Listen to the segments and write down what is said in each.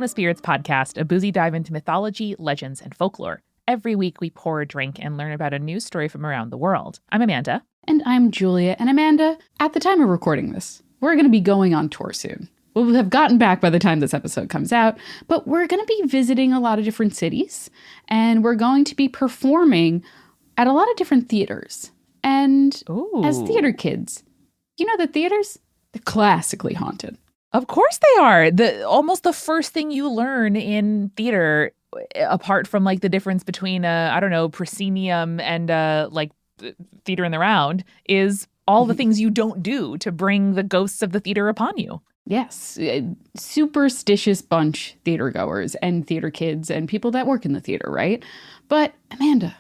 Welcome to Spirits Podcast, a boozy dive into mythology, legends, and folklore. Every week we pour a drink and learn about a news story from around the world. I'm Amanda. And I'm Julia. And Amanda, at the time of recording this, we're going to be going on tour soon. We'll have gotten back by the time this episode comes out, but we're going to be visiting a lot of different cities, and we're going to be performing at a lot of different theaters. And as theater kids, you know the theaters? They're classically haunted. Of course they are. Almost the first thing you learn in theater, apart from like the difference between proscenium and theater in the round, is all the things you don't do to bring the ghosts of the theater upon you. Yes, superstitious bunch, theater goers and theater kids and people that work in the theater, right? But Amanda,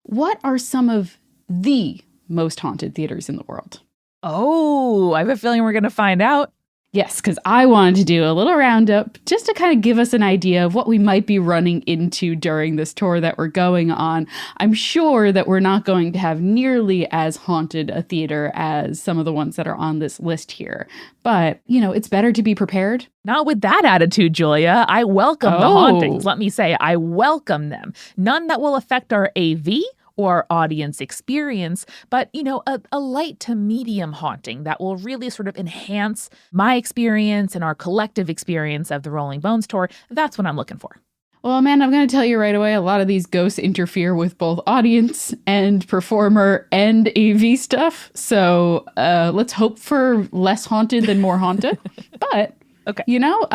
what are some of the most haunted theaters in the world? Oh, I have a feeling we're going to find out. Yes, because I wanted to do a little roundup just to kind of give us an idea of what we might be running into during this tour that we're going on. I'm sure that we're not going to have nearly as haunted a theater as some of the ones that are on this list here. But, you know, it's better to be prepared. Not with that attitude, Julia. I welcome the hauntings. Let me say, I welcome them. None that will affect our AV or audience experience, but, you know, a light to medium haunting that will really sort of enhance my experience and our collective experience of the Rolling Bones tour. That's what I'm looking for. Well, Amanda, I'm going to tell you right away, a lot of these ghosts interfere with both audience and performer and AV stuff. So let's hope for less haunted than more haunted. But okay. You know,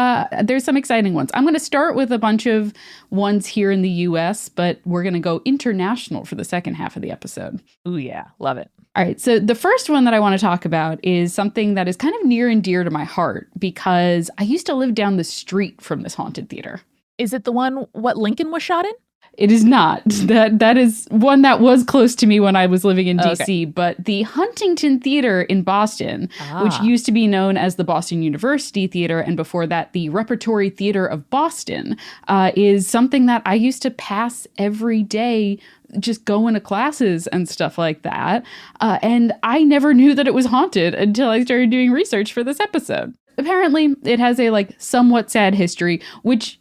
there's some exciting ones. I'm going to start with a bunch of ones here in the U.S., but we're going to go international for the second half of the episode. Ooh, yeah. Love it. All right. So the first one that I want to talk about is something that is kind of near and dear to my heart because I used to live down the street from this haunted theater. Is it the one what Lincoln was shot in? It is not. That is one that was close to me when I was living in DC, okay. But the Huntington Theater in Boston, which used to be known as the Boston University Theater, and before that, the Repertory Theater of Boston, is something that I used to pass every day, just going to classes and stuff like that. And I never knew that it was haunted until I started doing research for this episode. Apparently, it has a somewhat sad history, which...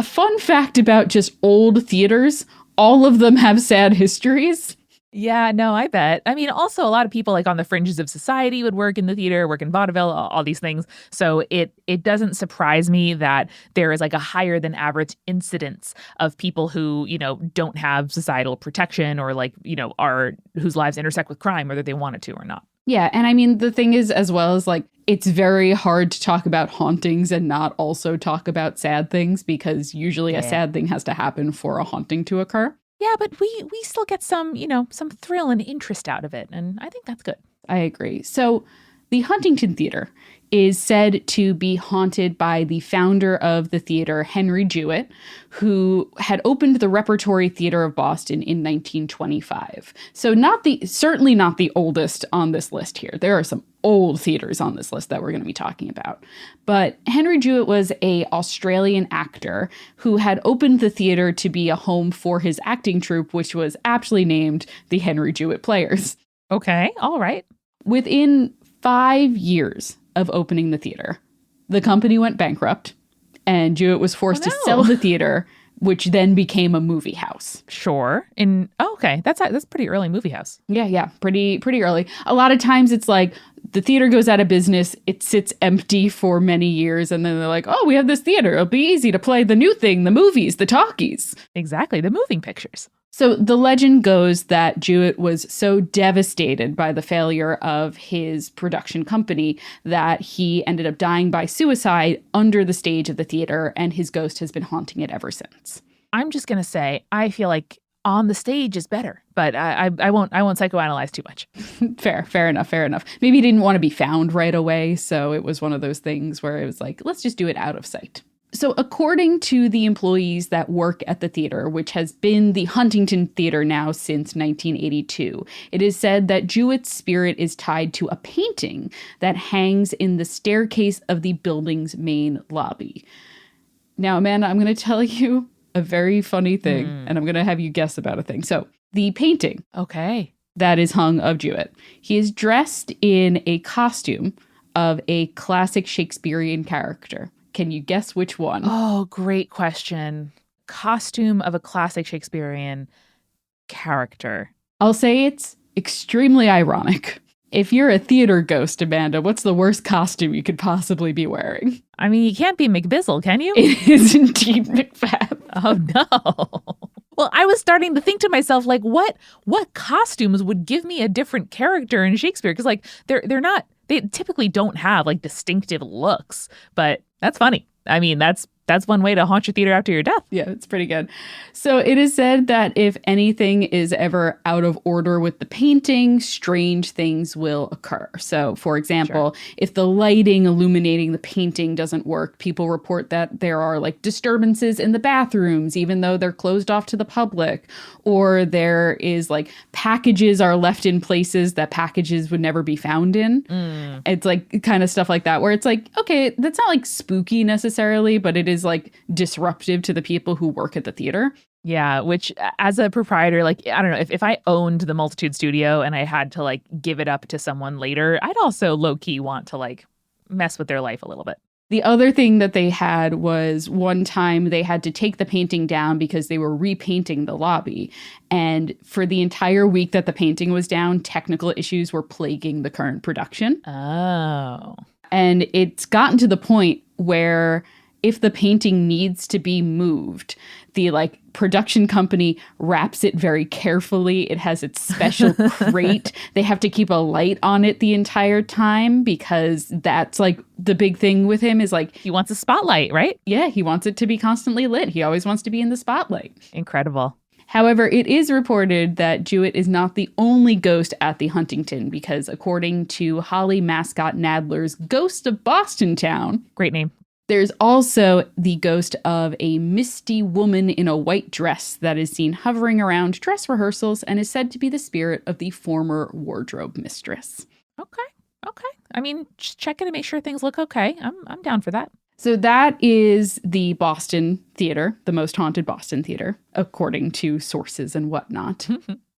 A fun fact about just old theaters, all of them have sad histories. Yeah, no, I bet. I mean, also a lot of people on the fringes of society would work in the theater, work in vaudeville, all these things. So it doesn't surprise me that there is a higher than average incidence of people who, you know, don't have societal protection or are whose lives intersect with crime, whether they wanted to or not. Yeah. And I mean, the thing is, as well as it's very hard to talk about hauntings and not also talk about sad things because usually a sad thing has to happen for a haunting to occur. Yeah, but we still get some thrill and interest out of it. And I think that's good. I agree. So the Huntington Theater is said to be haunted by the founder of the theater, Henry Jewett, who had opened the Repertory Theater of Boston in 1925. So certainly not the oldest on this list here. There are some old theaters on this list that we're going to be talking about. But Henry Jewett was an Australian actor who had opened the theater to be a home for his acting troupe, which was aptly named the Henry Jewett Players. Okay, all right. Within 5 years of opening the theater, the company went bankrupt and Jewett was forced to sell the theater, which then became a movie house. Sure. Okay. That's pretty early movie house. Yeah. Pretty early. A lot of times it's the theater goes out of business. It sits empty for many years. And then they're like, oh, we have this theater. It'll be easy to play the new thing, the movies, the talkies. Exactly. The moving pictures. So the legend goes that Jewett was so devastated by the failure of his production company that he ended up dying by suicide under the stage of the theater, and his ghost has been haunting it ever since. I'm just going to say, I feel like on the stage is better, but I won't psychoanalyze too much. Fair enough. Maybe he didn't want to be found right away, so it was one of those things where it was let's just do it out of sight. So according to the employees that work at the theater, which has been the Huntington Theater now since 1982, it is said that Jewett's spirit is tied to a painting that hangs in the staircase of the building's main lobby. Now, Amanda, I'm going to tell you a very funny thing, and I'm going to have you guess about a thing. So the painting that is hung of Jewett, he is dressed in a costume of a classic Shakespearean character. Can you guess which one? Oh, great question. Costume of a classic Shakespearean character. I'll say it's extremely ironic. If you're a theater ghost, Amanda, what's the worst costume you could possibly be wearing? I mean, you can't be McBizzle, can you? It is indeed Macbeth. Oh, no. Well, I was starting to think to myself, like, what costumes would give me a different character in Shakespeare? Because, like, they typically don't have, like, distinctive looks. But that's funny. I mean, that's one way to haunt your theater after your death. Yeah, it's pretty good. So it is said that if anything is ever out of order with the painting, strange things will occur. So, for example, if the lighting illuminating the painting doesn't work, people report that there are like disturbances in the bathrooms, even though they're closed off to the public. Or there is like packages are left in places that packages would never be found in. It's like kind of stuff like that, where it's like, okay, that's not like spooky necessarily, but it is like disruptive to the people who work at the theater. Yeah, which as a proprietor, like, I don't know, if I owned the Multitude Studio and I had to like give it up to someone later, I'd also low key want to like mess with their life a little bit. The other thing that they had was one time they had to take the painting down because they were repainting the lobby. And for the entire week that the painting was down, technical issues were plaguing the current production. Oh. And it's gotten to the point where if the painting needs to be moved, the like production company wraps it very carefully. It has its special crate. They have to keep a light on it the entire time because that's like the big thing with him is like He wants a spotlight, right? yeah, he wants it to be constantly lit. He always wants to be in the spotlight. Incredible. However, it is reported that Jewett is not the only ghost at the Huntington because according to Holly Mascot Nadler's Ghost of Boston Town, Great name. there's also the ghost of a misty woman in a white dress that is seen hovering around dress rehearsals and is said to be the spirit of the former wardrobe mistress. Okay. I mean, just check it and make sure things look okay. I'm down for that. So that is the Boston Theater, the most haunted Boston theater, according to sources and whatnot.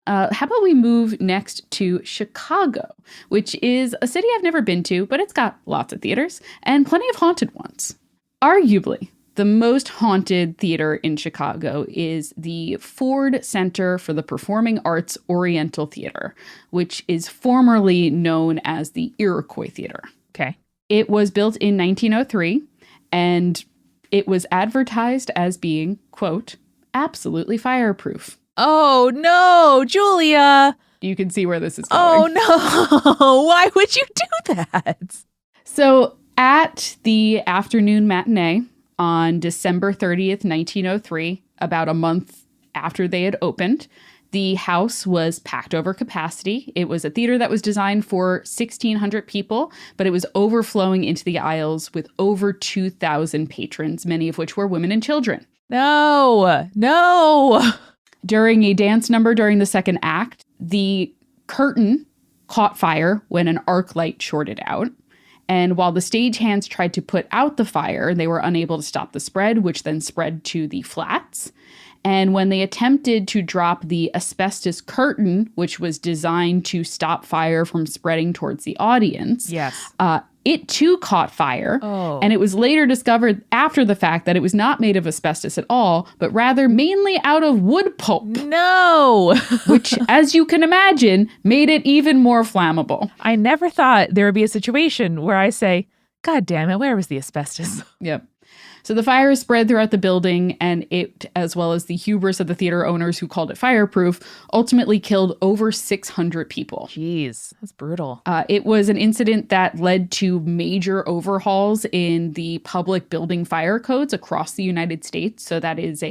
How about we move next to Chicago, which is a city I've never been to, but it's got lots of theaters and plenty of haunted ones. Arguably, the most haunted theater in Chicago is the Ford Center for the Performing Arts Oriental Theater, which is formerly known as the Iroquois Theater. Okay. It was built in 1903, and it was advertised as being, quote, absolutely fireproof. Oh, no, Julia. You can see where this is going. Oh, no. Why would you do that? So at the afternoon matinee on December 30th, 1903, about a month after they had opened, the house was packed over capacity. It was a theater that was designed for 1,600 people, but it was overflowing into the aisles with over 2,000 patrons, many of which were women and children. No. During a dance number during the second act, the curtain caught fire when an arc light shorted out. And while the stagehands tried to put out the fire, they were unable to stop the spread, which then spread to the flats. And when they attempted to drop the asbestos curtain, which was designed to stop fire from spreading towards the audience, Yes. It too caught fire. Oh. And it was later discovered after the fact that it was not made of asbestos at all, but rather mainly out of wood pulp. No. Which, as you can imagine, made it even more flammable. I never thought there would be a situation where I say, God damn it, where was the asbestos? Yep. So the fire spread throughout the building, and it, as well as the hubris of the theater owners who called it fireproof, ultimately killed over 600 people. Jeez, that's brutal. It was an incident that led to major overhauls in the public building fire codes across the United States. So that is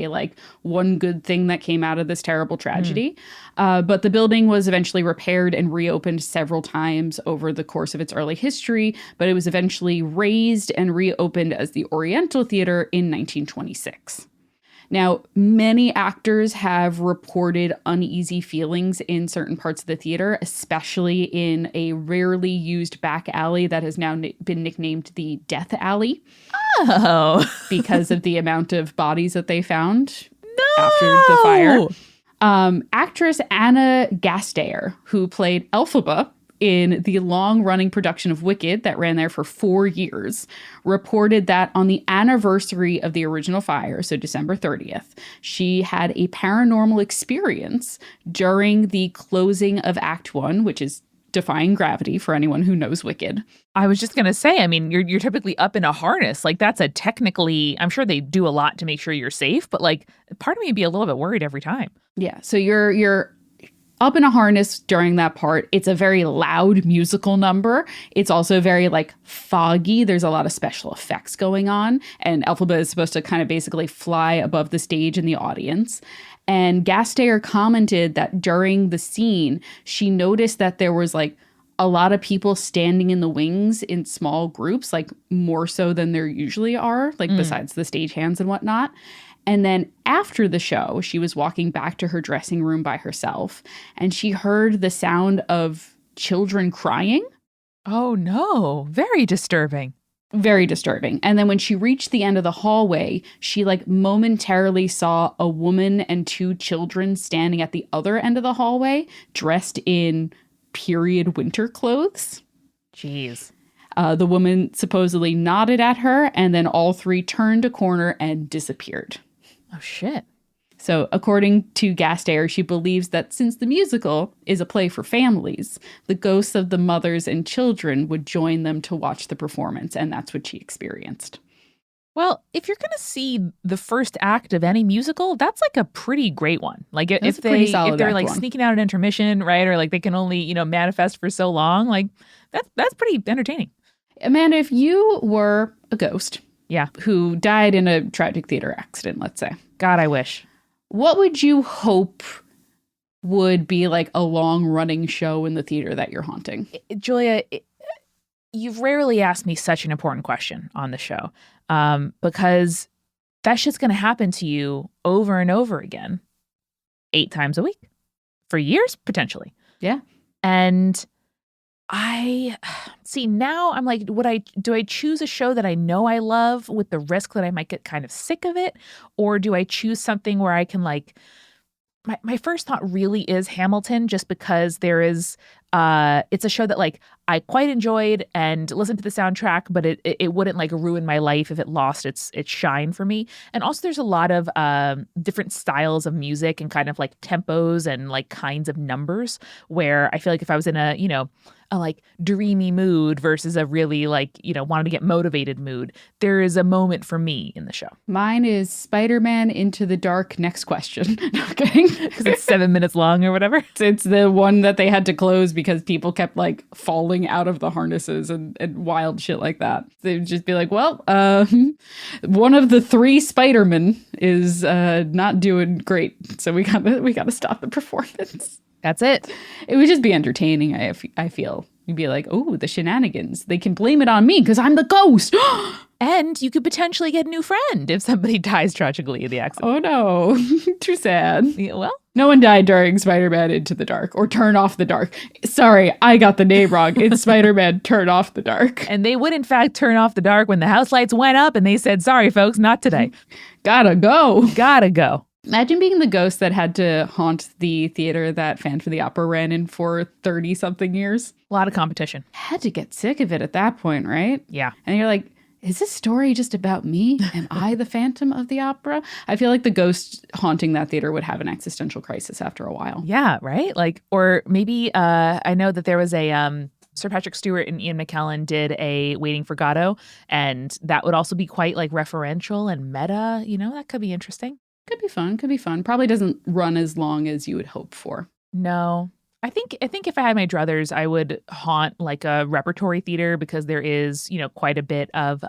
one good thing that came out of this terrible tragedy. But the building was eventually repaired and reopened several times over the course of its early history, but it was eventually razed and reopened as the Oriental Theater in 1926. Now, many actors have reported uneasy feelings in certain parts of the theater, especially in a rarely used back alley that has now been nicknamed the Death Alley. Oh. Because of the amount of bodies that they found after the fire. Actress Anna Gasteyer, who played Elphaba in the long-running production of Wicked that ran there for 4 years, reported that on the anniversary of the original fire, so December 30th, she had a paranormal experience during the closing of Act 1, which is defying gravity for anyone who knows Wicked. I was just going to say, I mean, you're typically up in a harness. Like, that's a technically, I'm sure they do a lot to make sure you're safe, but like, part of me would be a little bit worried every time. Yeah, so you're up in a harness during that part. It's a very loud musical number. It's also very like foggy. There's a lot of special effects going on. And Elphaba is supposed to kind of basically fly above the stage and the audience. And Gasteyer commented that during the scene, she noticed that there was like a lot of people standing in the wings in small groups, like more so than there usually are, like besides the stagehands and whatnot. And then after the show, she was walking back to her dressing room by herself, and she heard the sound of children crying. Oh, no. Very disturbing. Very disturbing. And then when she reached the end of the hallway, she like momentarily saw a woman and 2 children standing at the other end of the hallway, dressed in period winter clothes. Jeez. The woman supposedly nodded at her, and then all 3 turned a corner and disappeared. Oh, shit. So according to Gasteyer, she believes that since the musical is a play for families, the ghosts of the mothers and children would join them to watch the performance, and that's what she experienced. Well, if you're going to see the first act of any musical, that's like a pretty great one. Like if they're like sneaking out an intermission, right? Or like they can only, you know, manifest for so long, like that's pretty entertaining. Amanda, if you were a ghost, yeah, who died in a tragic theater accident, let's say. God, I wish. What would you hope would be like a long-running show in the theater that you're haunting? Julia, you've rarely asked me such an important question on the show, because that's just going to happen to you over and over again, 8 times a week, for years, potentially. Yeah. And I see now I'm like, do I choose a show that I know I love with the risk that I might get kind of sick of it? Or do I choose something where I can like, my first thought really is Hamilton, just because there is, it's a show that like I quite enjoyed and listened to the soundtrack, but it wouldn't like ruin my life if it lost its shine for me. And also there's a lot of different styles of music and kind of like tempos and like kinds of numbers where I feel like if I was in a, you know, a like dreamy mood versus a really like, you know, wanting to get motivated mood, there is a moment for me in the show. Mine is Spider-Man Into the Dark. Next question. No kidding. Because it's 7 minutes long or whatever. It's the one that they had to close because people kept like falling out of the harnesses and wild shit like that. They'd just be like, well, one of the 3 Spider-Men is not doing great. So we gotta stop the performance. That's it. It would just be entertaining, I feel. You'd be like, oh, the shenanigans. They can blame it on me because I'm the ghost. And you could potentially get a new friend if somebody dies tragically in the accident. Oh, no. Too sad. Yeah, well, no one died during Spider-Man Into the Dark or Turn Off the Dark. Sorry, I got the name wrong. It's Spider-Man Turn Off the Dark. And they would, in fact, turn off the dark when the house lights went up and they said, sorry, folks, not today. Gotta go. Gotta go. Imagine being the ghost that had to haunt the theater that Phantom of the Opera ran in for 30-something years. A lot of competition. Had to get sick of it at that point, right? Yeah. And you're like, is this story just about me? Am I the Phantom of the Opera? I feel like the ghost haunting that theater would have an existential crisis after a while. Yeah, right? Like, or maybe I know that there was a Sir Patrick Stewart and Ian McKellen did a Waiting for Godot, and that would also be quite like referential and meta. You know, that could be interesting. Could be fun. Could be fun. Probably doesn't run as long as you would hope for. No. I think if I had my druthers, I would haunt like a repertory theater because there is, you know, quite a bit of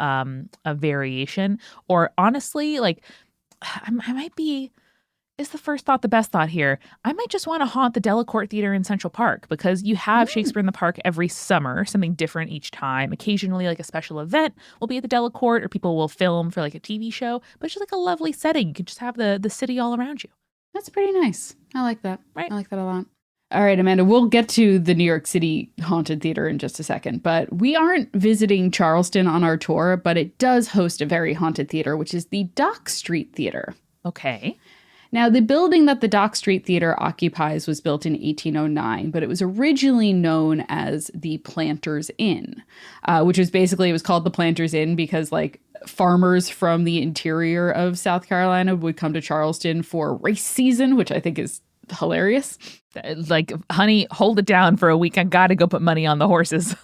variation. Or honestly, like I might be, is the first thought the best thought here? I might just want to haunt the Delacorte Theater in Central Park because you have Shakespeare in the Park every summer, something different each time. Occasionally, like a special event will be at the Delacorte or people will film for like a TV show, but it's just like a lovely setting. You can just have the city all around you. That's pretty nice. I like that. Right. I like that a lot. All right, Amanda, we'll get to the New York City Haunted Theater in just a second, but we aren't visiting Charleston on our tour, but it does host a very haunted theater, which is the Dock Street Theater. Okay. Now, the building that the Dock Street Theater occupies was built in 1809, but it was originally known as the Planters Inn, which was basically, it was called the Planters Inn because, like, farmers from the interior of South Carolina would come to Charleston for race season, which I think is hilarious. Like, honey, hold it down for a week. I got to go put money on the horses.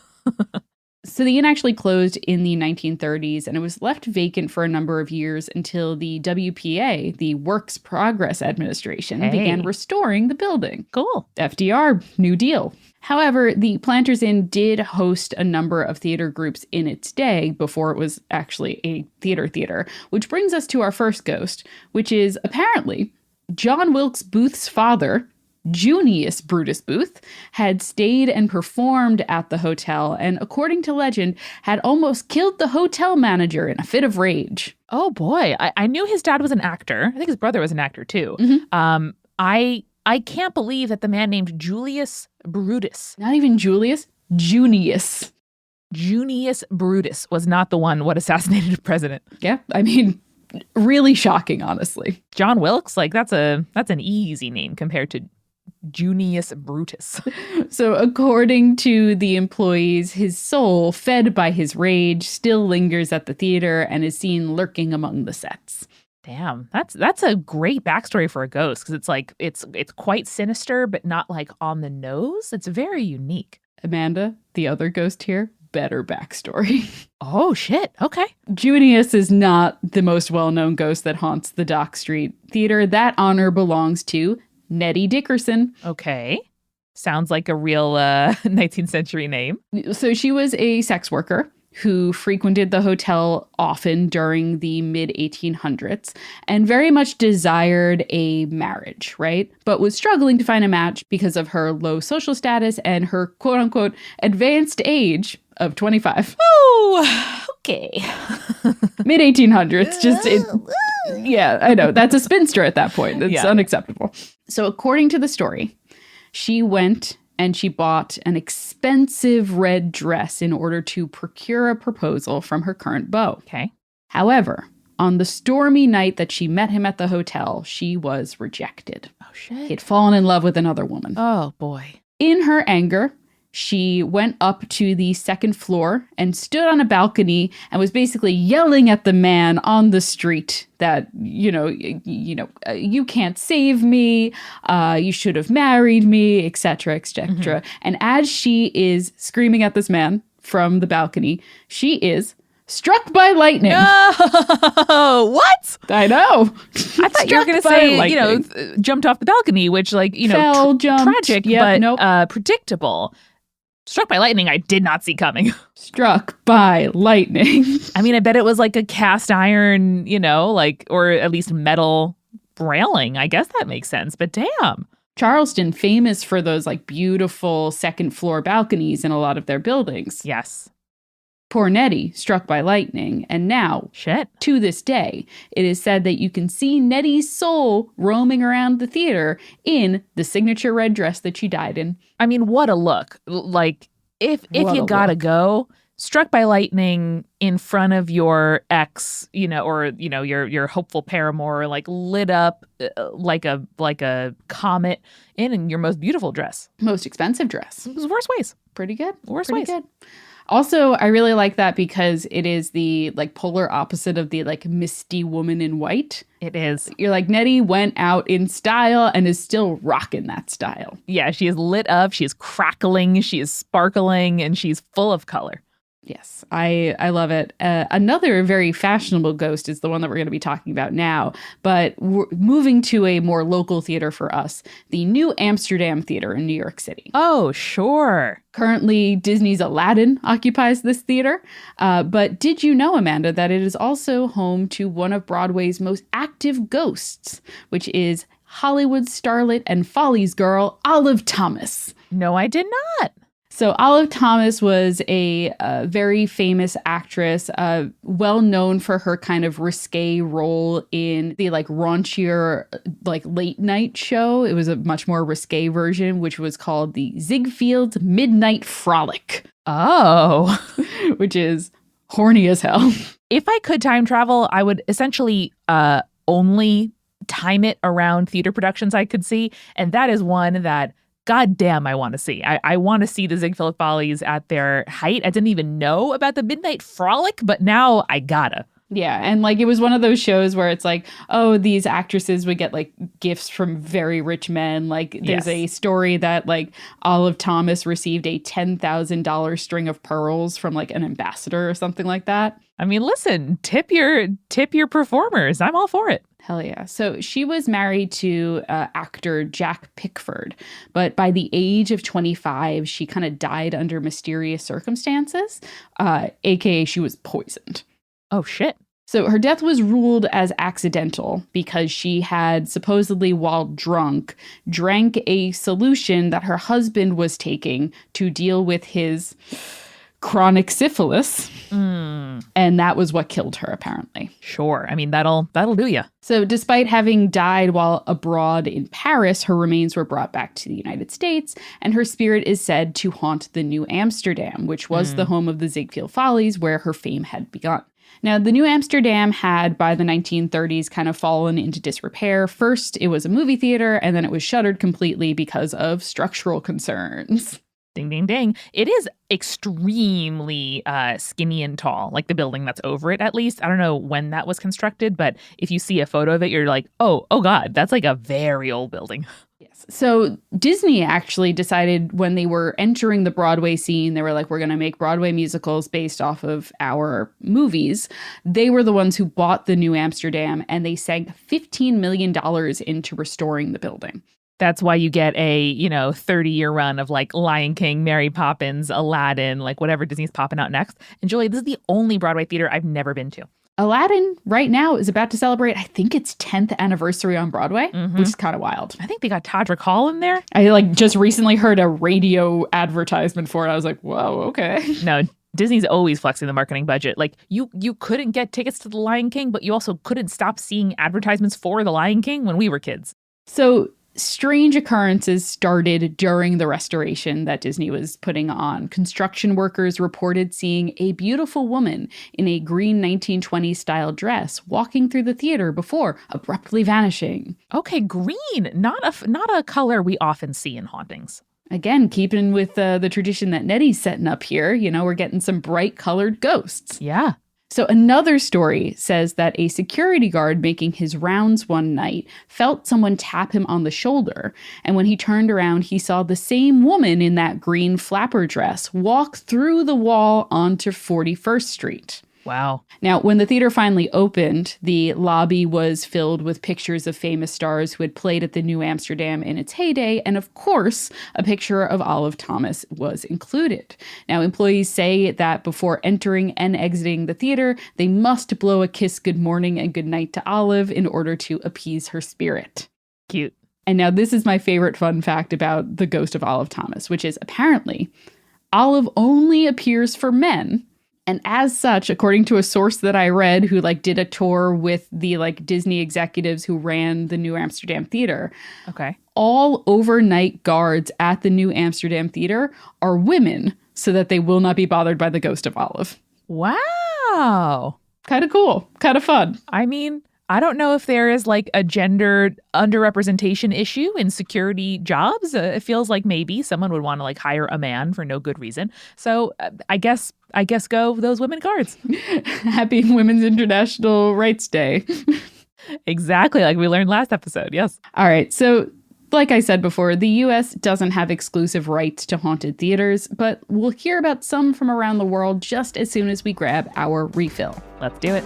So the inn actually closed in the 1930s, and it was left vacant for a number of years until the WPA, the Works Progress Administration, began restoring the building. Cool. FDR, New Deal. However, the Planters Inn did host a number of theater groups in its day before it was actually a theater, which brings us to our first ghost, which is apparently John Wilkes Booth's father, Junius Brutus Booth, had stayed and performed at the hotel and, according to legend, had almost killed the hotel manager in a fit of rage. Oh, boy. I knew his dad was an actor. I think his brother was an actor, too. Mm-hmm. I can't believe that the man named Julius Brutus. Not even Julius, Junius. Junius Brutus was not the one what assassinated the president. Yeah, I mean, really shocking, honestly. John Wilkes, like, that's an easy name compared to Junius Brutus. So according to the employees, his soul, fed by his rage, still lingers at the theater and is seen lurking among the sets. Damn, that's a great backstory for a ghost, because it's like it's quite sinister, but not like on the nose. It's very unique. Amanda, the other ghost here, better backstory. Oh, shit. Okay. Junius is not the most well-known ghost that haunts the Dock Street Theater. That honor belongs to Nettie Dickerson. Okay. Sounds like a real 19th century name. So she was a sex worker who frequented the hotel often during the mid-1800s and very much desired a marriage, right? But was struggling to find a match because of her low social status and her quote-unquote advanced age of 25. Oh, okay. Mid-1800s, yeah, I know. That's a spinster at that point. It's unacceptable. So according to the story, she went and she bought an expensive red dress in order to procure a proposal from her current beau. Okay. However, on the stormy night that she met him at the hotel, she was rejected. Oh, shit. He had fallen in love with another woman. Oh, boy. In her anger, she went up to the second floor and stood on a balcony and was basically yelling at the man on the street that, you can't save me, you should have married me, etc., etc. Mm-hmm. And as she is screaming at this man from the balcony, she is struck by lightning. No! What? I know. I thought you were going to say, lightning. Jumped off the balcony, which, fell, jumped, tragic, but predictable. Struck by lightning, I did not see coming. Struck by lightning. I mean, I bet it was like a cast iron, or at least metal railing. I guess that makes sense, but damn. Charleston, famous for those beautiful second floor balconies in a lot of their buildings. Yes. Poor Nettie, struck by lightning, and now, to this day, it is said that you can see Nettie's soul roaming around the theater in the signature red dress that she died in. I mean, what a look. Like, if you gotta go, struck by lightning in front of your ex, or your hopeful paramour, lit up like a comet in your most beautiful dress. Most expensive dress. It was worse ways. Pretty good. Worse ways. Good. Also, I really like that because it is the polar opposite of the misty woman in white. It is. You're like, Nettie went out in style and is still rocking that style. Yeah, she is lit up, she is crackling, she is sparkling, and she's full of color. Yes, I love it. Another very fashionable ghost is the one that we're going to be talking about now, but we're moving to a more local theater for us, the New Amsterdam Theater in New York City. Oh, sure. Currently, Disney's Aladdin occupies this theater, but did you know, Amanda, that it is also home to one of Broadway's most active ghosts, which is Hollywood starlet and Follies girl, Olive Thomas? No, I did not. So Olive Thomas was a very famous actress, well known for her kind of risque role in the raunchier late night show. It was a much more risque version, which was called the Ziegfeld's Midnight Frolic. Oh, which is horny as hell. If I could time travel, I would essentially only time it around theater productions I could see. And that is one that, goddamn, I want to see. I want to see the Ziegfeld Follies at their height. I didn't even know about the Midnight Frolic, but now I gotta. Yeah, and like it was one of those shows where it's like, oh, these actresses would get like gifts from very rich men. Like there's a story that like Olive Thomas received a $10,000 string of pearls from like an ambassador or something like that. I mean, listen, tip your performers. I'm all for it. Hell yeah. So she was married to actor Jack Pickford, but by the age of 25, she kind of died under mysterious circumstances, aka she was poisoned. Oh, shit. So her death was ruled as accidental because she had supposedly, while drunk, drank a solution that her husband was taking to deal with his chronic syphilis. And that was what killed her, apparently. Sure. I mean, that'll do ya. So despite having died while abroad in Paris, her remains were brought back to the United States, and her spirit is said to haunt the New Amsterdam, which was the home of the Ziegfeld Follies, where her fame had begun. Now, the New Amsterdam had, by the 1930s, kind of fallen into disrepair. First, it was a movie theater, and then it was shuttered completely because of structural concerns. Ding, ding, ding. It is extremely skinny and tall, like the building that's over it, at least. I don't know when that was constructed, but if you see a photo of it, you're like, oh God, that's like a very old building. Yes. So Disney actually decided when they were entering the Broadway scene, they were like, we're going to make Broadway musicals based off of our movies. They were the ones who bought the New Amsterdam, and they sank $15 million into restoring the building. That's why you get a, 30-year run of like Lion King, Mary Poppins, Aladdin, like whatever Disney's popping out next. And Julie, this is the only Broadway theater I've never been to. Aladdin right now is about to celebrate, I think its 10th anniversary on Broadway, which is kind of wild. I think they got Todrick Hall in there. I like just recently heard a radio advertisement for it. I was like, whoa, okay. No, Disney's always flexing the marketing budget. Like you couldn't get tickets to the Lion King, but you also couldn't stop seeing advertisements for the Lion King when we were kids. So strange occurrences started during the restoration that Disney was putting on. Construction workers reported seeing a beautiful woman in a green 1920s style dress walking through the theater before abruptly vanishing. Okay, green, not a color we often see in hauntings. Again, keeping with the tradition that Nettie's setting up here, we're getting some bright colored ghosts. Yeah. So another story says that a security guard making his rounds one night felt someone tap him on the shoulder. And when he turned around, he saw the same woman in that green flapper dress walk through the wall onto 41st Street. Wow. Now, when the theater finally opened, the lobby was filled with pictures of famous stars who had played at the New Amsterdam in its heyday. And of course, a picture of Olive Thomas was included. Now, employees say that before entering and exiting the theater, they must blow a kiss good morning and good night to Olive in order to appease her spirit. Cute. And now this is my favorite fun fact about the ghost of Olive Thomas, which is apparently Olive only appears for men. And as such, according to a source that I read who did a tour with the Disney executives who ran the New Amsterdam Theater. Okay. All overnight guards at the New Amsterdam Theater are women so that they will not be bothered by the ghost of Olive. Wow. Kind of cool. Kind of fun. I mean, I don't know if there is a gender underrepresentation issue in security jobs. It feels like maybe someone would want to hire a man for no good reason. So I guess go those women guards. Happy Women's International Rights Day. Exactly, like we learned last episode. Yes. All right. So like I said before, the U.S. doesn't have exclusive rights to haunted theaters, but we'll hear about some from around the world just as soon as we grab our refill. Let's do it.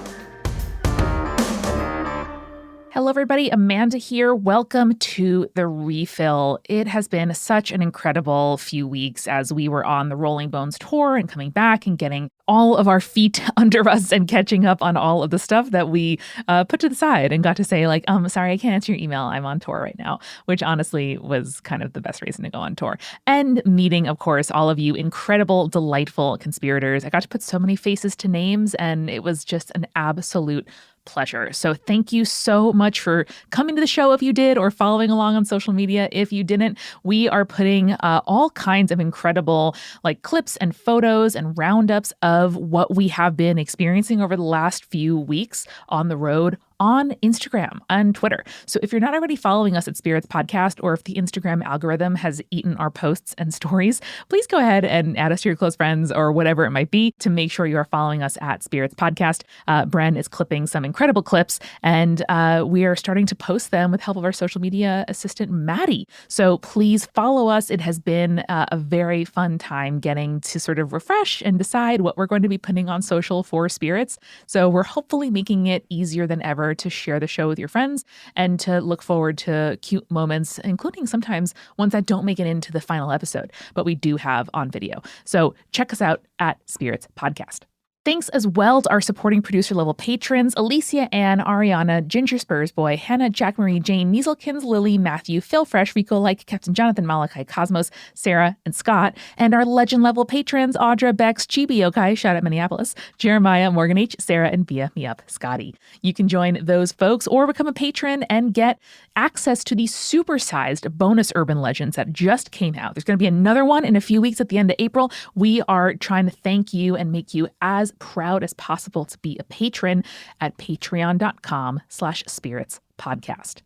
Hello, everybody. Amanda here. Welcome to The Refill. It has been such an incredible few weeks as we were on the Rolling Bones tour and coming back and getting all of our feet under us and catching up on all of the stuff that we put to the side and got to say sorry, I can't answer your email. I'm on tour right now, which honestly was kind of the best reason to go on tour. And meeting, of course, all of you incredible, delightful conspirators. I got to put so many faces to names, and it was just an absolute pleasure. So thank you so much for coming to the show if you did, or following along on social media if you didn't. We are putting all kinds of incredible clips and photos and roundups of what we have been experiencing over the last few weeks on the road on Instagram and Twitter. So if you're not already following us at Spirits Podcast, or if the Instagram algorithm has eaten our posts and stories, please go ahead and add us to your close friends or whatever it might be to make sure you are following us at Spirits Podcast. Bren is clipping some incredible clips, and we are starting to post them with help of our social media assistant, Maddie. So please follow us. It has been a very fun time getting to sort of refresh and decide what we're going to be putting on social for Spirits. So we're hopefully making it easier than ever to share the show with your friends and to look forward to cute moments, including sometimes ones that don't make it into the final episode, but we do have on video. So check us out at Spirits Podcast. Thanks as well to our supporting producer level patrons, Alicia, Ann, Ariana, Ginger Spursboy, Hannah, Jack Marie, Jane, Measelkins, Lily, Matthew, Phil Fresh, Rico Like, Captain Jonathan, Malachi, Cosmos, Sarah, and Scott, and our legend level patrons, Audra, Bex, Chibi Yokai, shout out Minneapolis, Jeremiah, Morgan H, Sarah, and Bia Me Up, Scotty. You can join those folks or become a patron and get access to the supersized bonus Urban Legends that just came out. There's going to be another one in a few weeks at the end of April. We are trying to thank you and make you as proud as possible to be a patron at patreon.com/spiritspodcast.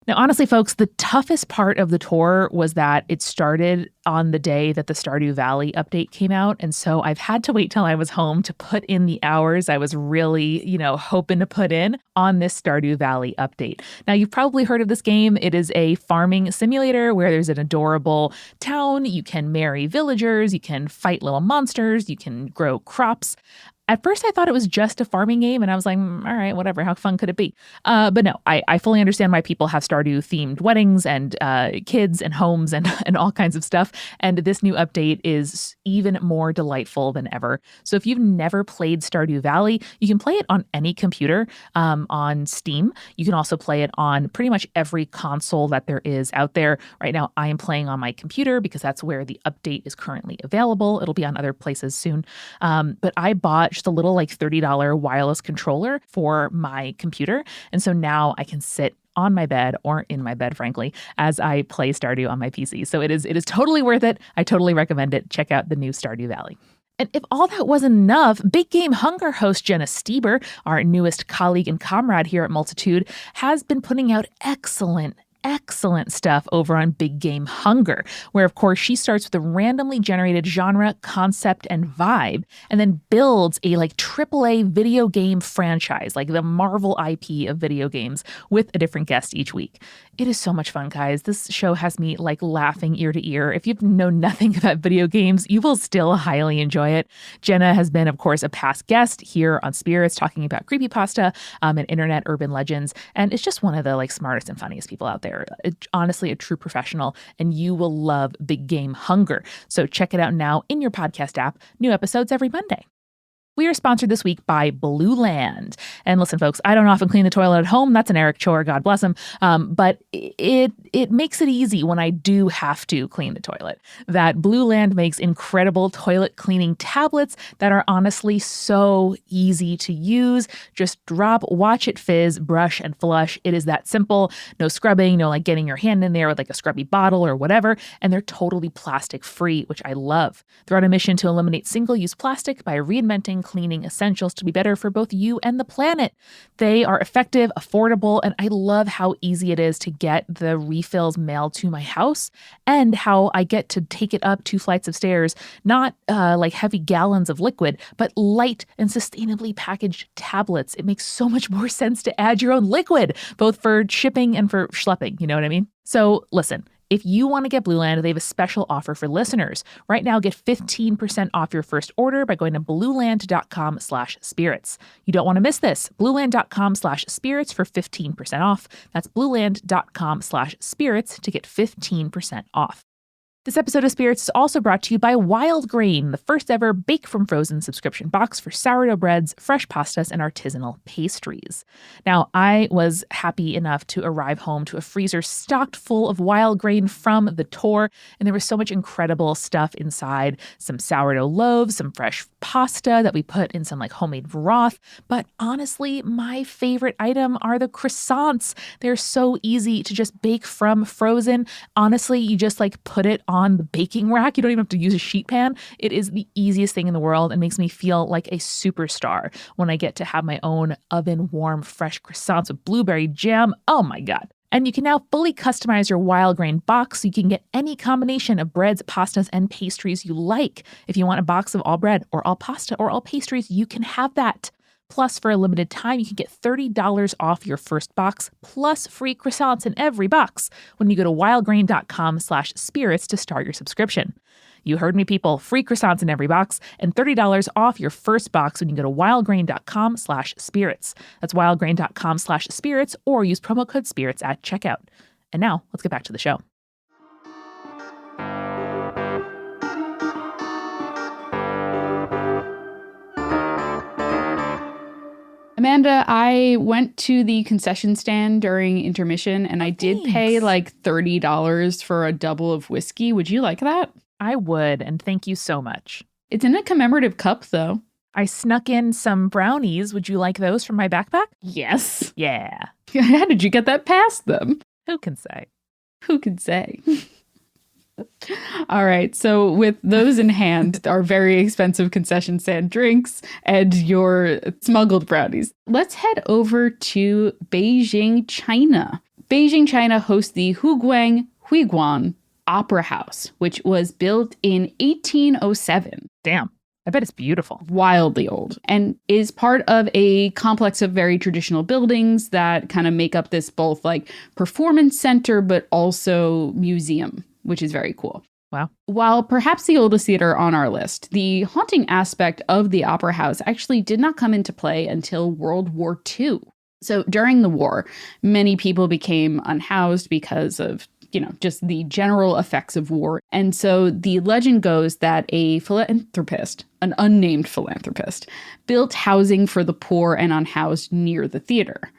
Now, honestly, folks, the toughest part of the tour was that it started on the day that the Stardew Valley update came out. And so I've had to wait till I was home to put in the hours I was really, hoping to put in on this Stardew Valley update. Now, you've probably heard of this game. It is a farming simulator where there's an adorable town. You can marry villagers. You can fight little monsters. You can grow crops. At first, I thought it was just a farming game, and I was like, all right, whatever. How fun could it be? But no, I fully understand why people have Stardew-themed weddings and kids and homes and all kinds of stuff. And this new update is even more delightful than ever. So if you've never played Stardew Valley, you can play it on any computer on Steam. You can also play it on pretty much every console that there is out there. Right now, I am playing on my computer because that's where the update is currently available. It'll be on other places soon. But I bought just a little $30 wireless controller for my computer. And so now I can sit on my bed or in my bed, frankly, as I play Stardew on my PC. So it is totally worth it. I totally recommend it. Check out the new Stardew Valley. And if all that wasn't enough, Big Game Hunger host Jenna Stieber, our newest colleague and comrade here at Multitude, has been putting out excellent stuff over on Big Game Hunger, where, of course, she starts with a randomly generated genre, concept, and vibe, and then builds a AAA video game franchise, like the Marvel IP of video games, with a different guest each week. It is so much fun, guys. This show has me laughing ear to ear. If you know nothing about video games, you will still highly enjoy it. Jenna has been, of course, a past guest here on Spirits talking about creepypasta and internet urban legends, and it's just one of the smartest and funniest people out there. Honestly, a true professional, and you will love Big Game Hunger. So check it out now in your podcast app. New episodes every Monday. We are sponsored this week by Blue Land. And listen, folks, I don't often clean the toilet at home. That's an Eric chore, God bless him. But it makes it easy when I do have to clean the toilet. That Blue Land makes incredible toilet cleaning tablets that are honestly so easy to use. Just drop, watch it fizz, brush, and flush. It is that simple. No scrubbing, no getting your hand in there with a scrubby bottle or whatever. And they're totally plastic free, which I love. They're on a mission to eliminate single-use plastic by reinventing cleaning essentials to be better for both you and the planet. They are effective, affordable, and I love how easy it is to get the refills mailed to my house and how I get to take it up 2 flights of stairs, not heavy gallons of liquid, but light and sustainably packaged tablets. It makes so much more sense to add your own liquid, both for shipping and for schlepping. You know what I mean? So listen. If you want to get Blue Land, they have a special offer for listeners. Right now, get 15% off your first order by going to blueland.com/spirits. You don't want to miss this. Blueland.com/spirits for 15% off. That's blueland.com/spirits to get 15% off. This episode of Spirits is also brought to you by Wildgrain, the first ever bake from frozen subscription box for sourdough breads, fresh pastas, and artisanal pastries. Now, I was happy enough to arrive home to a freezer stocked full of Wildgrain from the tour, and there was so much incredible stuff inside. Some sourdough loaves, some fresh pasta that we put in some like homemade broth. But honestly, my favorite item are the croissants. They're so easy to just bake from frozen. Honestly, you just like put it on the baking rack. You don't even have to use a sheet pan. It is the easiest thing in the world and makes me feel like a superstar when I get to have my own oven warm fresh croissants with blueberry jam. Oh my God. And you can now fully customize your Wildgrain box so you can get any combination of breads, pastas, and pastries you like. If you want a box of all bread or all pasta or all pastries, you can have that. Plus, for a limited time, you can get $30 off your first box, plus free croissants in every box when you go to wildgrain.com/spirits to start your subscription. You heard me, people. Free croissants in every box and $30 off your first box when you go to wildgrain.com/spirits. That's wildgrain.com/spirits or use promo code spirits at checkout. And now let's get back to the show. Amanda, I went to the concession stand during intermission and I did pay like $30 for a double of whiskey. Would you like that? I would, and thank you so much. It's in a commemorative cup, though. I snuck in some brownies. Would you like those from my backpack? Yes. Yeah. How did you get that past them? Who can say? Who can say? All right. So with those in hand, our very expensive concession stand drinks and your smuggled brownies, let's head over to Beijing, China. Beijing, China hosts the Huiguan Opera House, which was built in 1807. Damn. I bet it's beautiful. Wildly old. And is part of a complex of very traditional buildings that kind of make up this both like performance center, but also museum, which is very cool. Wow. While perhaps the oldest theater on our list, the haunting aspect of the Opera House actually did not come into play until World War II. So during the war, many people became unhoused because of just the general effects of war. And so the legend goes that a philanthropist, an unnamed philanthropist, built housing for the poor and unhoused near the theater.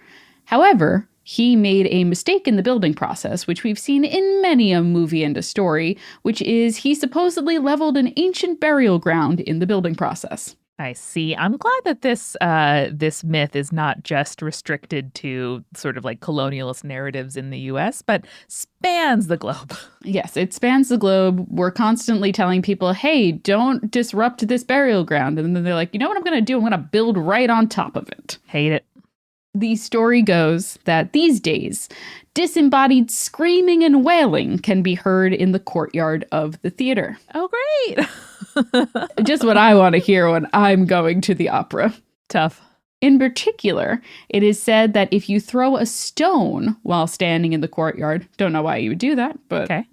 However, he made a mistake in the building process, which we've seen in many a movie and a story, which is he supposedly leveled an ancient burial ground in the building process. I see. I'm glad that this myth is not just restricted to sort of like colonialist narratives in the U.S., but spans the globe. Yes, it spans the globe. We're constantly telling people, hey, don't disrupt this burial ground. And then they're like, you know what I'm going to do? I'm going to build right on top of it. Hate it. The story goes that these days, disembodied screaming and wailing can be heard in the courtyard of the theater. Oh, great. Just what I want to hear when I'm going to the opera. Tough. In particular, it is said that if you throw a stone while standing in the courtyard, don't know why you would do that, but okay.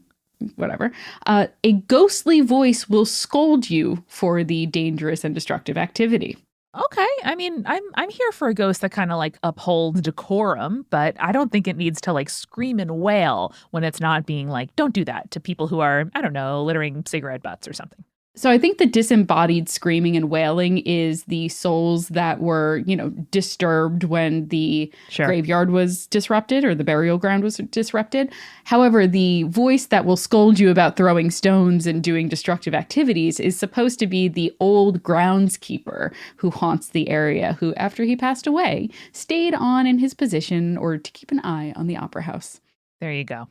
Whatever, a ghostly voice will scold you for the dangerous and destructive activity. Okay. I mean, I'm here for a ghost that kind of like upholds decorum, but I don't think it needs to like scream and wail when it's not being like, don't do that to people who are, I don't know, littering cigarette butts or something. So I think the disembodied screaming and wailing is the souls that were, disturbed when the graveyard was disrupted or the burial ground was disrupted. However, the voice that will scold you about throwing stones and doing destructive activities is supposed to be the old groundskeeper who haunts the area, who, after he passed away, stayed on in his position or to keep an eye on the opera house. There you go.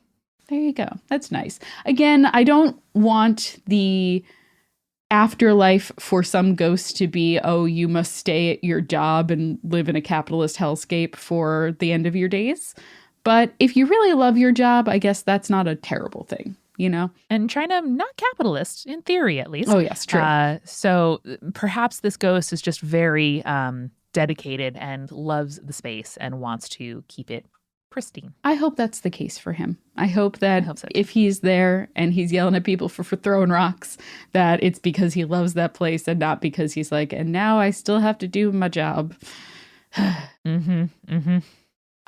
There you go. That's nice. Again, I don't want the afterlife for some ghosts to be, oh, you must stay at your job and live in a capitalist hellscape for the end of your days. But if you really love your job, I guess that's not a terrible thing, And China, not capitalist, in theory at least. Oh, yes, true. So perhaps this ghost is just very dedicated and loves the space and wants to keep it pristine. I hope that's the case for him. I hope so if he's there and he's yelling at people for throwing rocks, that it's because he loves that place and not because he's like, and now I still have to do my job. Mm-hmm.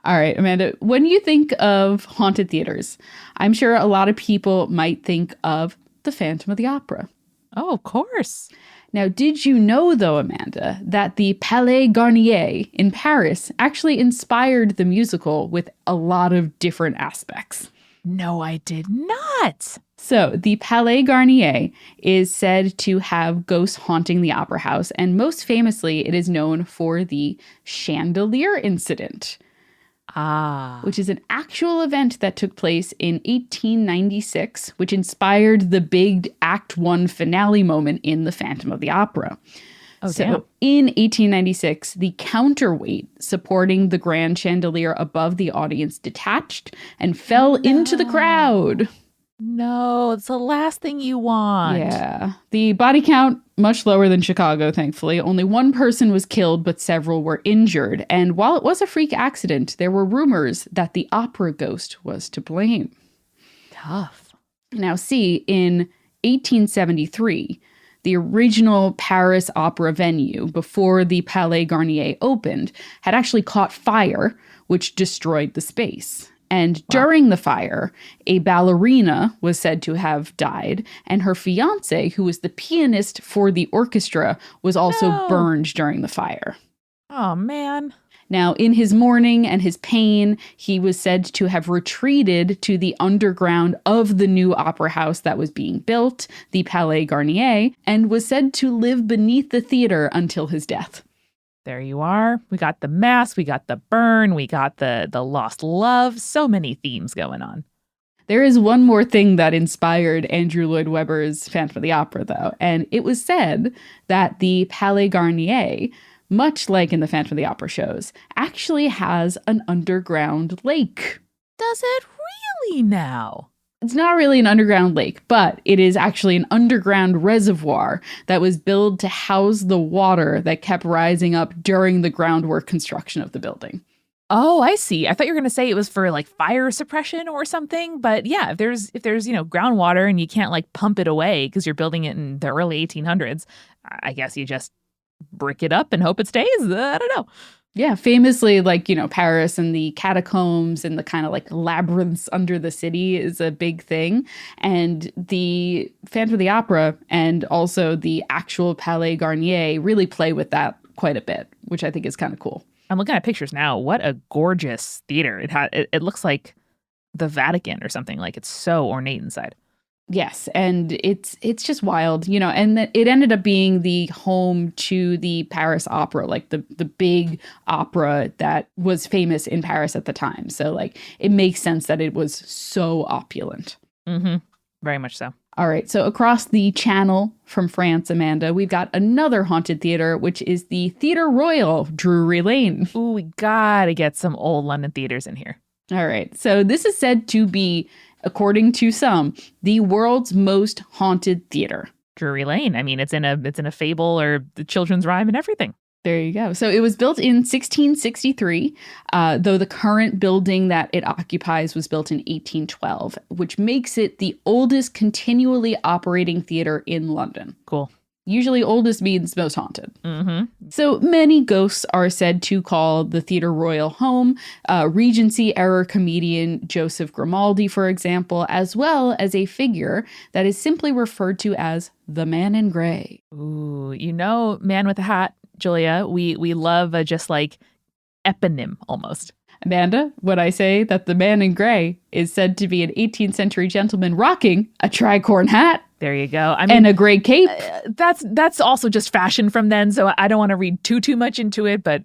All right, Amanda, when you think of haunted theaters, I'm sure a lot of people might think of the Phantom of the Opera. Oh, of course. Now, did you know, though, Amanda, that the Palais Garnier in Paris actually inspired the musical with a lot of different aspects? No, I did not. So, the Palais Garnier is said to have ghosts haunting the opera house, and most famously, it is known for the chandelier incident, which is an actual event that took place in 1896, which inspired the big Act 1 finale moment in The Phantom of the Opera. Oh, so, damn. in 1896, the counterweight supporting the grand chandelier above the audience detached and fell into the crowd. No, it's the last thing you want. Yeah. The body count, much lower than Chicago, thankfully. Only one person was killed, but several were injured. And while it was a freak accident, there were rumors that the opera ghost was to blame. Tough. Now, see, in 1873, the original Paris opera venue, before the Palais Garnier opened, had actually caught fire, which destroyed the space. And during the fire, a ballerina was said to have died, and her fiancé, who was the pianist for the orchestra, was also burned during the fire. Oh, man. Now, in his mourning and his pain, he was said to have retreated to the underground of the new opera house that was being built, the Palais Garnier, and was said to live beneath the theater until his death. There you are. We got the mass, we got the burn, we got the lost love. So many themes going on. There is one more thing that inspired Andrew Lloyd Webber's Phantom of the Opera, though, and it was said that the Palais Garnier, much like in the Phantom of the Opera shows, actually has an underground lake. Does it really now? It's not really an underground lake, but it is actually an underground reservoir that was built to house the water that kept rising up during the groundwork construction of the building. Oh, I see. I thought you were going to say it was for like fire suppression or something. But yeah, if there's groundwater and you can't like pump it away because you're building it in the early 1800s, I guess you just brick it up and hope it stays. I don't know. Yeah, famously, Paris and the catacombs and the kind of like labyrinths under the city is a big thing. And the Phantom of the Opera and also the actual Palais Garnier really play with that quite a bit, which I think is kind of cool. I'm looking at pictures now. What a gorgeous theater. It looks like the Vatican or something. Like it's so ornate inside. Yes, and it's just wild, and it ended up being the home to the Paris Opera, like the big opera that was famous in Paris at the time. So like it makes sense that it was so opulent. Mm-hmm. Very much so. All right, so across the channel from France, Amanda, we've got another haunted theater, which is the Theatre Royal, Drury Lane. Ooh, we gotta get some old London theaters in here. All right, so this is said to be, according to some, the world's most haunted theater. Drury Lane. I mean, it's in a fable or the children's rhyme and everything. There you go. So it was built in 1663, though the current building that it occupies was built in 1812, which makes it the oldest continually operating theater in London. Cool. Usually oldest means most haunted. Mm-hmm. So many ghosts are said to call the Theatre Royal home. Regency-era comedian Joseph Grimaldi, for example, as well as a figure that is simply referred to as the Man in Grey. Ooh, Man with a Hat, Julia, we love a just like eponym almost. Amanda, when I say that the Man in Grey is said to be an 18th century gentleman rocking a tricorn hat. There you go. I mean, and a gray cape. That's also just fashion from then, so I don't want to read too much into it, but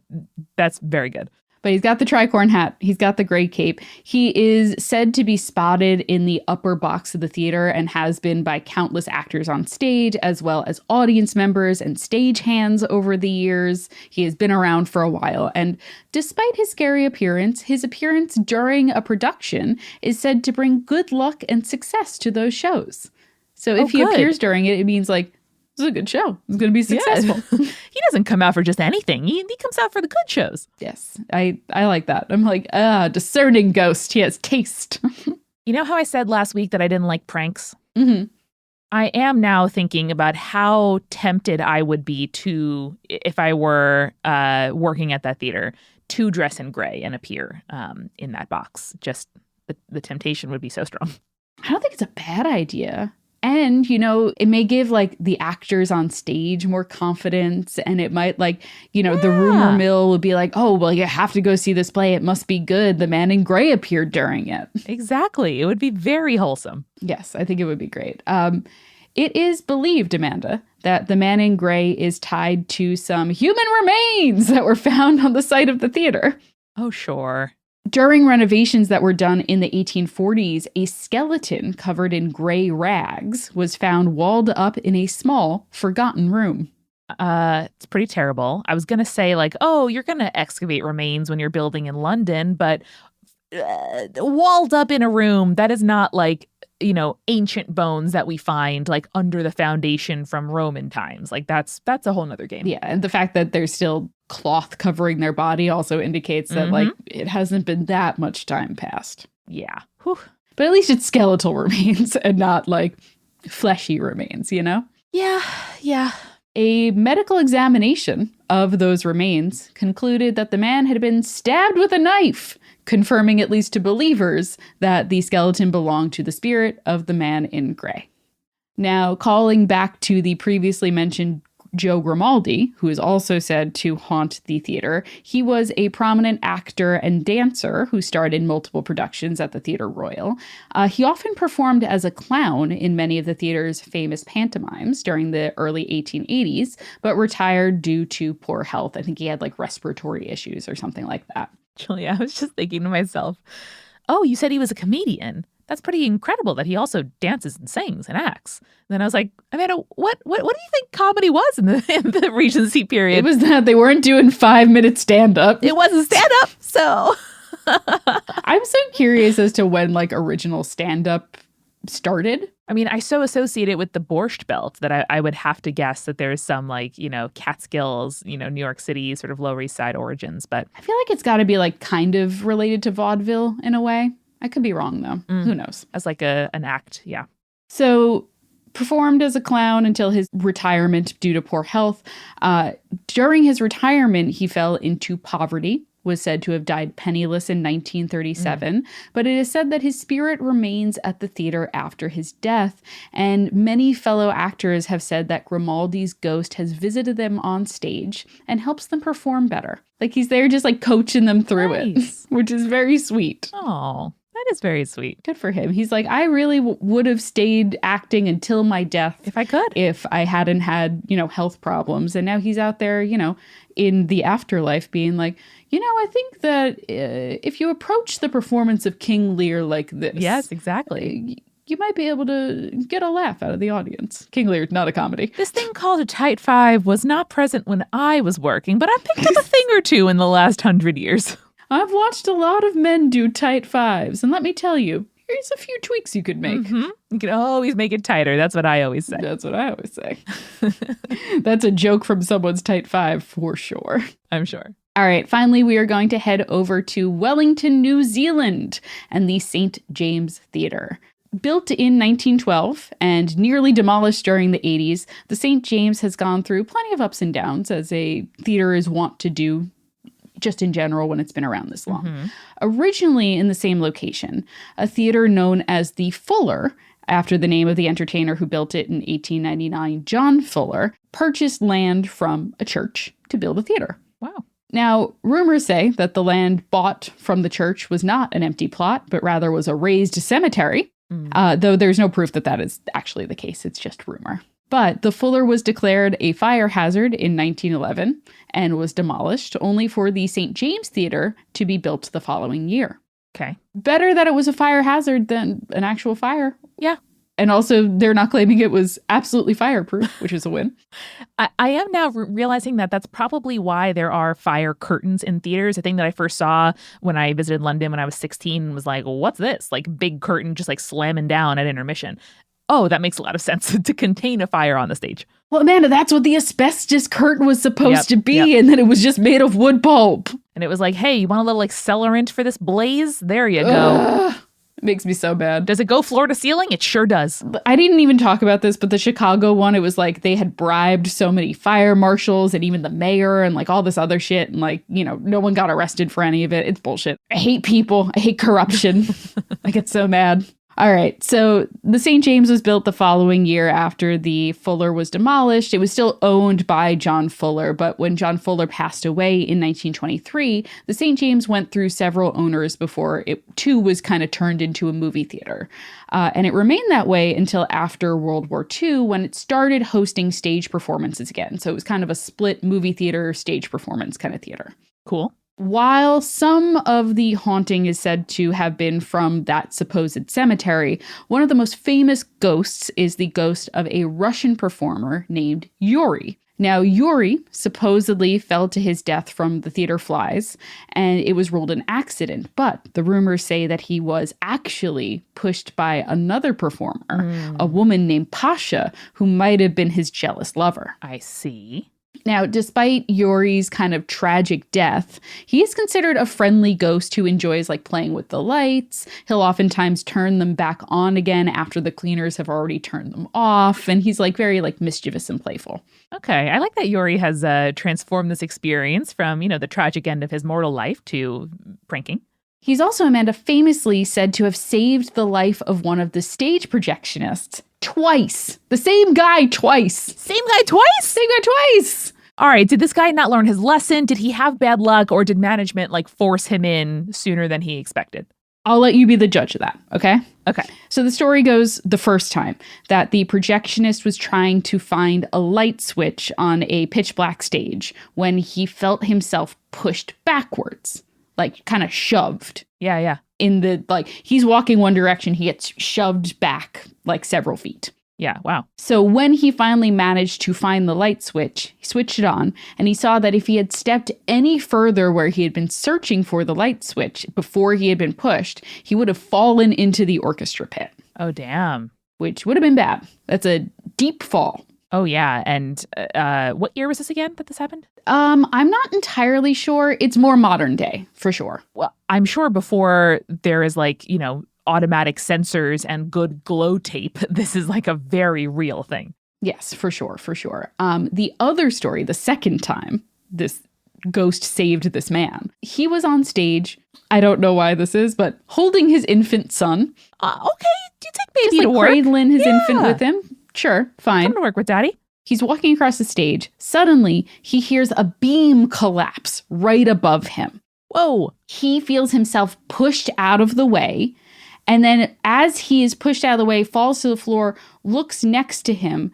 that's very good. But he's got the tricorn hat. He's got the gray cape. He is said to be spotted in the upper box of the theater and has been by countless actors on stage, as well as audience members and stagehands over the years. He has been around for a while. And despite his scary appearance, his appearance during a production is said to bring good luck and success to those shows. So if he appears during it, it means like, this is a good show. It's going to be successful. Yeah. He doesn't come out for just anything. He comes out for the good shows. Yes, I like that. I'm like, discerning ghost. He has taste. You know how I said last week that I didn't like pranks? Mm-hmm. I am now thinking about how tempted I would be to, if I were working at that theater, to dress in gray and appear in that box. Just the temptation would be so strong. I don't think it's a bad idea. And, you know, it may give like the actors on stage more confidence, and it might like, you know, the rumor mill would be like, oh, well, you have to go see this play. It must be good. The man in gray appeared during it. Exactly. It would be very wholesome. Yes, I think it would be great. It is believed, Amanda, that the man in gray is tied to some human remains that were found on the site of the theater. Oh, sure. During renovations that were done in the 1840s, a skeleton covered in gray rags was found walled up in a small, forgotten room. It's pretty terrible. I was going to say like, oh, you're going to excavate remains when you're building in London, but walled up in a room, that is not like, you know, ancient bones that we find like under the foundation from Roman times. Like that's a whole nother game. Yeah. And the fact that there's still cloth covering their body also indicates that like it hasn't been that much time passed. Yeah. Whew. But at least it's skeletal remains and not like fleshy remains, you know? Yeah. Yeah. A medical examination of those remains concluded that the man had been stabbed with a knife, confirming at least to believers that the skeleton belonged to the spirit of the man in gray. Now, calling back to the previously mentioned Joe Grimaldi, who is also said to haunt the theater, he was a prominent actor and dancer who starred in multiple productions at the Theatre Royal. He often performed as a clown in many of the theater's famous pantomimes during the early 1880s, but retired due to poor health. I think he had like respiratory issues or something like that. Julia, I was just thinking to myself, oh, you said he was a comedian. That's pretty incredible that he also dances and sings and acts. And then I was like, Amanda, what do you think comedy was in the Regency period? It was that they weren't doing 5-minute stand-up. It wasn't stand-up, so. I'm so curious as to when like original stand-up started. I mean, I so associate it with the Borscht Belt that I would have to guess that there's some like, you know, Catskills, you know, New York City sort of Lower East Side origins. But I feel like it's got to be like kind of related to vaudeville in a way. I could be wrong, though. Who knows? As like an act. Yeah. So performed as a clown until his retirement due to poor health. During his retirement, he fell into poverty, was said to have died penniless in 1937. But it is said that his spirit remains at the theater after his death. And many fellow actors have said that Grimaldi's ghost has visited them on stage and helps them perform better. Like he's there just like coaching them through it, which is very sweet. Oh. That is very sweet. Good for him. He's like, I really would have stayed acting until my death. If I could. If I hadn't had, you know, health problems. And now he's out there, you know, in the afterlife being like, you know, I think that if you approach the performance of King Lear like this. Yes, exactly. You might be able to get a laugh out of the audience. King Lear, not a comedy. This thing called a tight five was not present when I was working, but I picked up a thing or two in the last 100 years. I've watched a lot of men do tight fives, and let me tell you, here's a few tweaks you could make. You can always make it tighter. That's what I always say. That's what I always say. That's a joke from someone's tight five for sure. I'm sure. All right, finally, we are going to head over to Wellington, New Zealand, and the St. James Theatre. Built in 1912 and nearly demolished during the 80s, the St. James has gone through plenty of ups and downs, as a theater is wont to do just in general when it's been around this long. Originally in the same location, a theater known as the Fuller, after the name of the entertainer who built it in 1899, John Fuller, purchased land from a church to build a theater. Wow. Now, rumors say that the land bought from the church was not an empty plot, but rather was a raised cemetery, though there's no proof that that is actually the case. It's just rumor. But the Fuller was declared a fire hazard in 1911 and was demolished, only for the St. James Theatre to be built the following year. Okay. Better that it was a fire hazard than an actual fire. Yeah. And also, they're not claiming it was absolutely fireproof, which is a win. I am now realizing that that's probably why there are fire curtains in theaters. A thing that I first saw when I visited London when I was 16 was like, what's this? Like big curtain just like slamming down at intermission. Oh, that makes a lot of sense to contain a fire on the stage. Well, Amanda, that's what the asbestos curtain was supposed to be, and then it was just made of wood pulp. And it was like, hey, you want a little accelerant for this blaze? There you go. It makes me so bad. Does it go floor to ceiling? It sure does. I didn't even talk about this, but the Chicago one, it was like they had bribed so many fire marshals and even the mayor and like all this other shit. And like, you know, no one got arrested for any of it. It's bullshit. I hate people. I hate corruption. I get so mad. All right. So the St. James was built the following year after the Fuller was demolished. It was still owned by John Fuller, but when John Fuller passed away in 1923, the St. James went through several owners before it too was kind of turned into a movie theater. And it remained that way until after World War II, when it started hosting stage performances again. So it was kind of a split movie theater, stage performance kind of theater. Cool. While some of the haunting is said to have been from that supposed cemetery, one of the most famous ghosts is the ghost of a Russian performer named Yuri. Now, Yuri supposedly fell to his death from the theater flies, and it was ruled an accident. But the rumors say that he was actually pushed by another performer, a woman named Pasha, who might have been his jealous lover. I see. Now, despite Yuri's kind of tragic death, he is considered a friendly ghost who enjoys like playing with the lights. He'll oftentimes turn them back on again after the cleaners have already turned them off. And he's like very like mischievous and playful. Okay. I like that Yuri has transformed this experience from, the tragic end of his mortal life to pranking. He's also, Amanda, famously said to have saved the life of one of the stage projectionists twice. The same guy twice. Same guy twice? Same guy twice. All right. Did this guy not learn his lesson? Did he have bad luck, or did management like force him in sooner than he expected? I'll let you be the judge of that, okay? Okay. So the story goes the first time that the projectionist was trying to find a light switch on a pitch black stage when he felt himself pushed backwards. Like kind of shoved. Yeah. In the, like, he's walking one direction, he gets shoved back like several feet. Yeah, wow. So when he finally managed to find the light switch, he switched it on, and he saw that if he had stepped any further where he had been searching for the light switch before he had been pushed, he would have fallen into the orchestra pit. Oh, damn. Which would have been bad. That's a deep fall. Oh, yeah. And what year was this again that this happened? I'm not entirely sure. It's more modern day, for sure. Well, I'm sure before there is like, automatic sensors and good glow tape, this is like a very real thing. Yes, for sure. The other story, the second time this ghost saved this man, he was on stage. I don't know why this is, but holding his infant son. Okay, do you take baby just, to like, work? cradling his infant with him. Sure, fine. Come to work with daddy. He's walking across the stage. Suddenly, he hears a beam collapse right above him. Whoa. He feels himself pushed out of the way. And then as he is pushed out of the way, falls to the floor, looks next to him,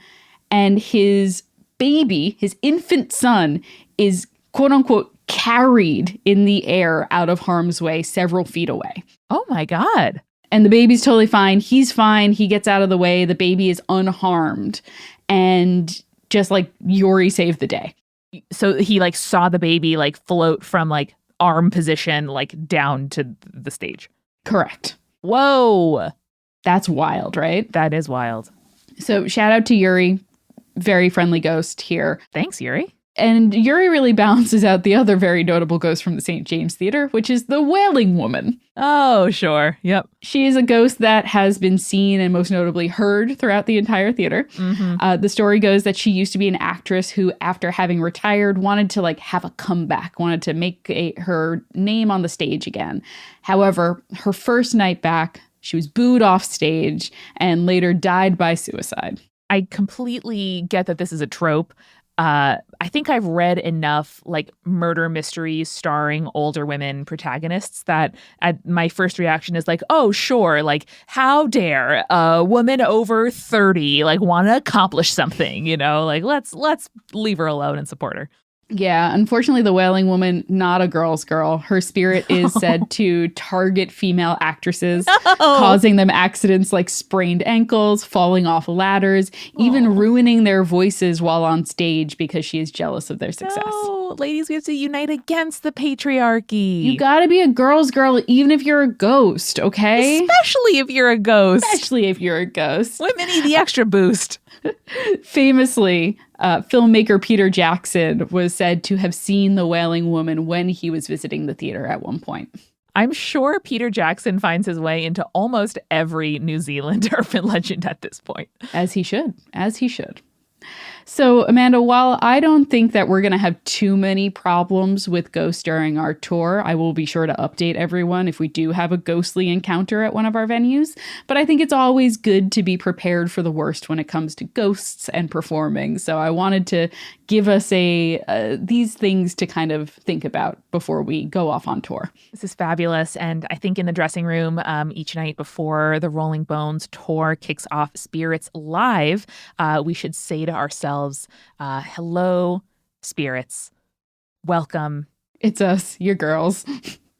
and his baby, his infant son, is quote unquote carried in the air out of harm's way several feet away. Oh my God. And the baby's totally fine. He's fine. He gets out of the way. The baby is unharmed. And just like Yuri saved the day. So he like saw the baby like float from like arm position like down to the stage. Correct. Whoa. That's wild, right? That is wild. So shout out to Yuri. Very friendly ghost here. Thanks, Yuri. And Yuri really balances out the other very notable ghost from the St. James Theater, which is the Wailing Woman. Oh, sure. Yep. She is a ghost that has been seen and most notably heard throughout the entire theater. Mm-hmm. The story goes that she used to be an actress who, after having retired, wanted to like have a comeback, wanted to make her name on the stage again. However, her first night back, she was booed off stage and later died by suicide. I completely get that this is a trope. I think I've read enough like murder mysteries starring older women protagonists that my first reaction is like, oh, sure. Like, how dare a woman over 30 like want to accomplish something, like let's leave her alone and support her. Yeah, unfortunately, the Wailing Woman, not a girl's girl. Her spirit is said to target female actresses, causing them accidents like sprained ankles, falling off ladders, even ruining their voices while on stage because she is jealous of their success. No, ladies, we have to unite against the patriarchy. You gotta be a girl's girl even if you're a ghost, okay? Especially if you're a ghost. Women need the extra boost. Famously, filmmaker Peter Jackson was said to have seen the Wailing Woman when he was visiting the theater at one point. I'm sure Peter Jackson finds his way into almost every New Zealand urban legend at this point. As he should. So, Amanda, while I don't think that we're going to have too many problems with ghosts during our tour, I will be sure to update everyone if we do have a ghostly encounter at one of our venues. But I think it's always good to be prepared for the worst when it comes to ghosts and performing. So I wanted to give us these things to kind of think about before we go off on tour. This is fabulous. And I think in the dressing room each night before the Rolling Bones tour kicks off Spirits Live, we should say to ourselves, hello, spirits. Welcome. It's us, your girls.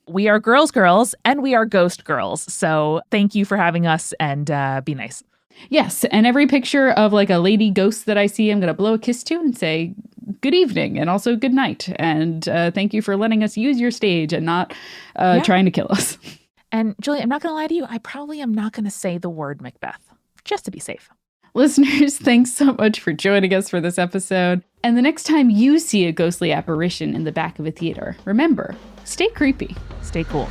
We are girls, and we are ghost girls. So thank you for having us, and be nice. Yes, and every picture of like a lady ghost that I see, I'm going to blow a kiss to and say good evening and also good night. And thank you for letting us use your stage and not trying to kill us. And Julie, I'm not going to lie to you. I probably am not going to say the word Macbeth, just to be safe. Listeners, thanks so much for joining us for this episode. And the next time you see a ghostly apparition in the back of a theater, remember, stay creepy. Stay cool.